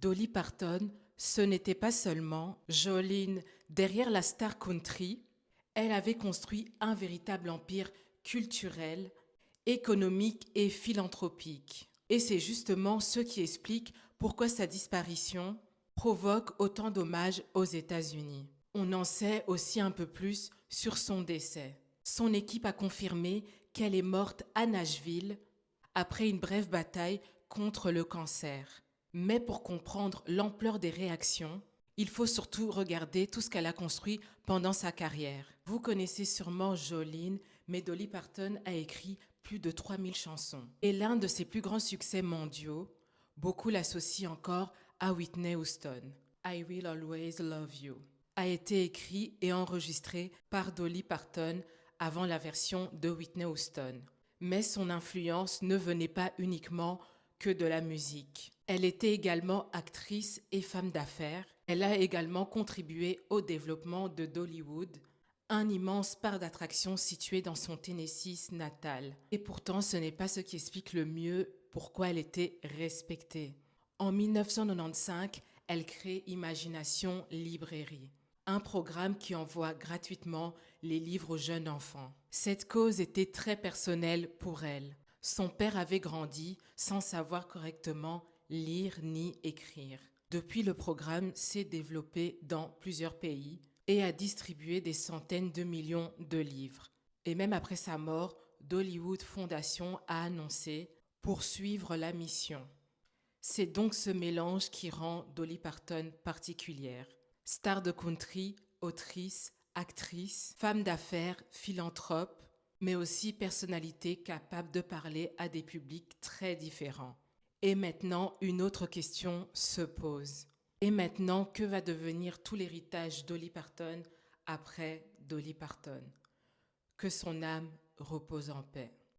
Dolly Parton, ce n'était pas seulement Jolene derrière la star country, elle avait construit un véritable empire culturel, économique et philanthropique. Et c'est justement ce qui explique pourquoi sa disparition provoque autant d'hommages aux États-Unis. On en sait aussi un peu plus sur son décès. Son équipe a confirmé qu'elle est morte à Nashville après une brève bataille contre le cancer. Mais pour comprendre l'ampleur des réactions, il faut surtout regarder tout ce qu'elle a construit pendant sa carrière. Vous connaissez sûrement Jolene, mais Dolly Parton a écrit plus de 3000 chansons. Et l'un de ses plus grands succès mondiaux, beaucoup l'associent encore à Whitney Houston. I Will Always Love You a été écrit et enregistré par Dolly Parton avant la version de Whitney Houston. Mais son influence ne venait pas uniquement que de la musique. Elle était également actrice et femme d'affaires. Elle a également contribué au développement de Dollywood, un immense parc d'attractions situé dans son Tennessee natal. Et pourtant, ce n'est pas ce qui explique le mieux pourquoi elle était respectée. En 1995, elle crée Imagination Librairie, un programme qui envoie gratuitement les livres aux jeunes enfants. Cette cause était très personnelle pour elle. Son père avait grandi sans savoir correctement lire ni écrire. Depuis, le programme s'est développé dans plusieurs pays et a distribué des centaines de millions de livres. Et même après sa mort, Dollywood Foundation a annoncé poursuivre la mission. C'est donc ce mélange qui rend Dolly Parton particulière. Star de country, autrice, actrice, femme d'affaires, philanthrope, mais aussi personnalité capable de parler à des publics très différents. Et maintenant, une autre question se pose. Et maintenant, que va devenir tout l'héritage Dolly Parton après Dolly Parton? Que son âme repose en paix.